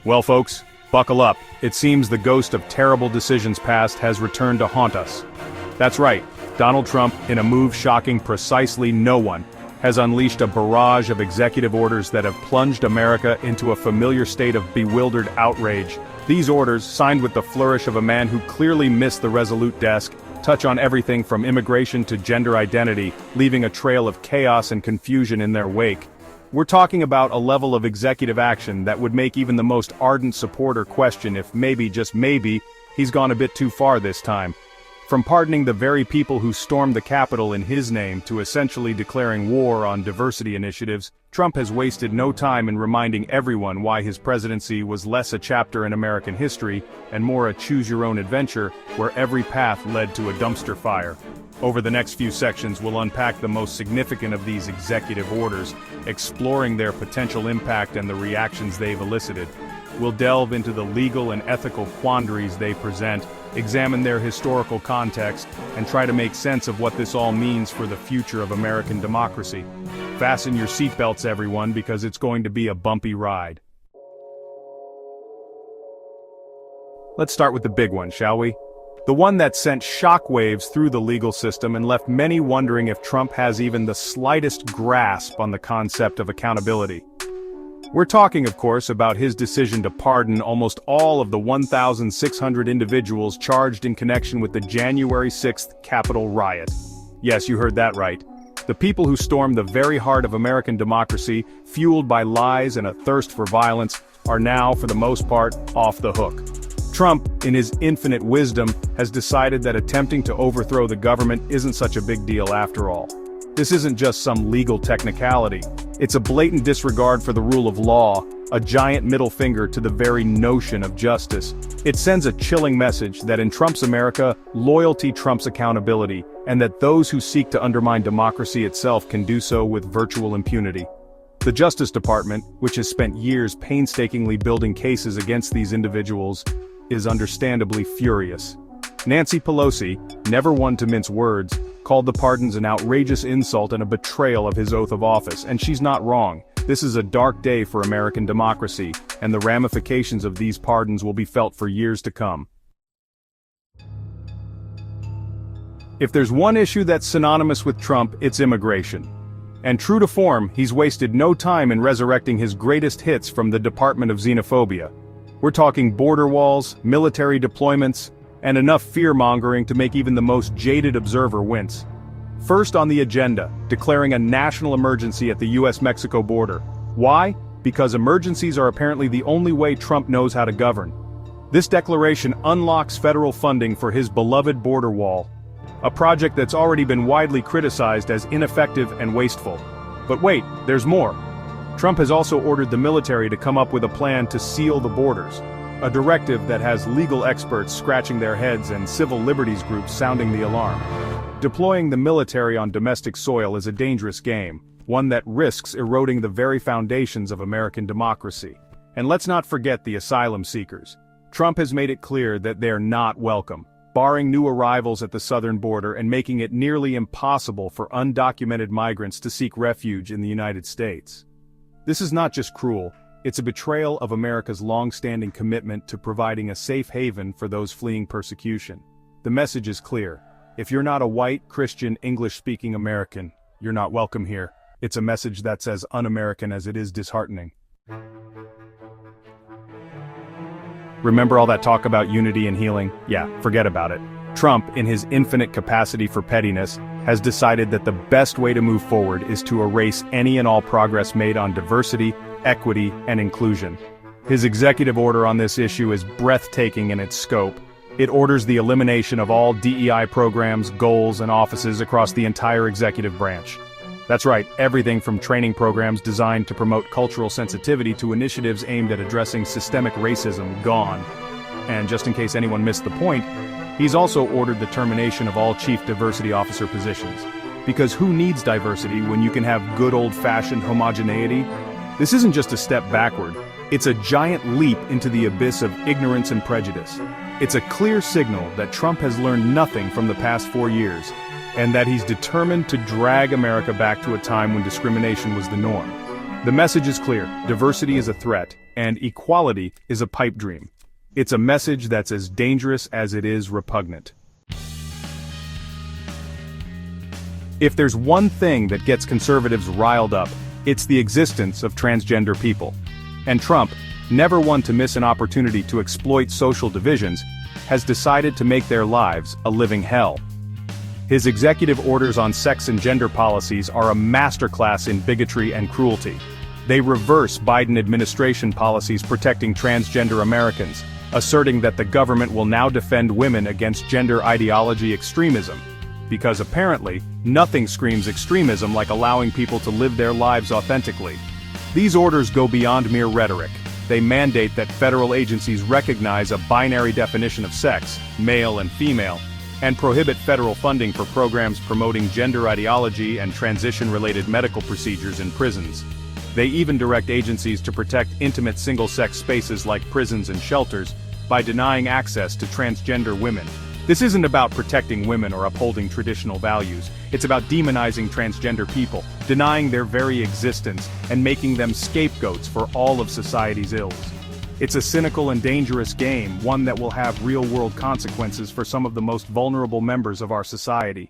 Well, folks, buckle up. It seems the ghost of terrible decisions past has returned to haunt us. That's right, Donald Trump, in a move shocking precisely no one, has unleashed a barrage of executive orders that have plunged America into a familiar state of bewildered outrage. These orders, signed with the flourish of a man who clearly missed the Resolute desk, touch on everything from immigration to gender identity, leaving a trail of chaos and confusion in their wake. We're talking about a level of executive action that would make even the most ardent supporter question if maybe, just maybe, he's gone a bit too far this time. From pardoning the very people who stormed the Capitol in his name to essentially declaring war on diversity initiatives, Trump has wasted no time in reminding everyone why his presidency was less a chapter in American history and more a choose-your-own-adventure where every path led to a dumpster fire. Over the next few sections, we'll unpack the most significant of these executive orders, exploring their potential impact and the reactions they've elicited. We'll delve into the legal and ethical quandaries they present, examine their historical context, and try to make sense of what this all means for the future of American democracy. Fasten your seatbelts, everyone, because it's going to be a bumpy ride. Let's start with the big one, shall we? The one that sent shockwaves through the legal system and left many wondering if Trump has even the slightest grasp on the concept of accountability. We're talking, of course, about his decision to pardon almost all of the 1,600 individuals charged in connection with the January 6th Capitol riot. Yes, you heard that right. The people who stormed the very heart of American democracy, fueled by lies and a thirst for violence, are now, for the most part, off the hook. Trump, in his infinite wisdom, has decided that attempting to overthrow the government isn't such a big deal after all. This isn't just some legal technicality. It's a blatant disregard for the rule of law, a giant middle finger to the very notion of justice. It sends a chilling message that in Trump's America, loyalty trumps accountability, and that those who seek to undermine democracy itself can do so with virtual impunity. The Justice Department, which has spent years painstakingly building cases against these individuals, is understandably furious. Nancy Pelosi, never one to mince words, called the pardons an outrageous insult and a betrayal of his oath of office, and she's not wrong. This is a dark day for American democracy, and the ramifications of these pardons will be felt for years to come. If there's one issue that's synonymous with Trump, it's immigration. And true to form, he's wasted no time in resurrecting his greatest hits from the Department of Xenophobia. We're talking border walls, military deployments, and enough fear-mongering to make even the most jaded observer wince. First on the agenda, declaring a national emergency at the US-Mexico border. Why? Because emergencies are apparently the only way Trump knows how to govern. This declaration unlocks federal funding for his beloved border wall, a project that's already been widely criticized as ineffective and wasteful. But wait, there's more. Trump has also ordered the military to come up with a plan to seal the borders, a directive that has legal experts scratching their heads and civil liberties groups sounding the alarm. Deploying the military on domestic soil is a dangerous game, one that risks eroding the very foundations of American democracy. And let's not forget the asylum seekers. Trump has made it clear that they're not welcome, barring new arrivals at the southern border and making it nearly impossible for undocumented migrants to seek refuge in the United States. This is not just cruel, it's a betrayal of America's long-standing commitment to providing a safe haven for those fleeing persecution. The message is clear. If you're not a white, Christian, English-speaking American, you're not welcome here. It's a message that's as un-American as it is disheartening. Remember all that talk about unity and healing? Yeah, forget about it. Trump, in his infinite capacity for pettiness, has decided that the best way to move forward is to erase any and all progress made on diversity, equity, and inclusion. His executive order on this issue is breathtaking in its scope. It orders the elimination of all DEI programs, goals, and offices across the entire executive branch. That's right, everything from training programs designed to promote cultural sensitivity to initiatives aimed at addressing systemic racism, gone. And just in case anyone missed the point, he's also ordered the termination of all chief diversity officer positions. Because who needs diversity when you can have good old-fashioned homogeneity? This isn't just a step backward, it's a giant leap into the abyss of ignorance and prejudice. It's a clear signal that Trump has learned nothing from the past 4 years, and that he's determined to drag America back to a time when discrimination was the norm. The message is clear: diversity is a threat, and equality is a pipe dream. It's a message that's as dangerous as it is repugnant. If there's one thing that gets conservatives riled up, it's the existence of transgender people. And Trump, never one to miss an opportunity to exploit social divisions, has decided to make their lives a living hell. His executive orders on sex and gender policies are a masterclass in bigotry and cruelty. They reverse Biden administration policies protecting transgender Americans, asserting that the government will now defend women against gender ideology extremism. Because apparently, nothing screams extremism like allowing people to live their lives authentically. These orders go beyond mere rhetoric. They mandate that federal agencies recognize a binary definition of sex, male and female, and prohibit federal funding for programs promoting gender ideology and transition-related medical procedures in prisons. They even direct agencies to protect intimate single-sex spaces like prisons and shelters by denying access to transgender women. This isn't about protecting women or upholding traditional values. It's about demonizing transgender people, denying their very existence, and making them scapegoats for all of society's ills. It's a cynical and dangerous game, one that will have real-world consequences for some of the most vulnerable members of our society.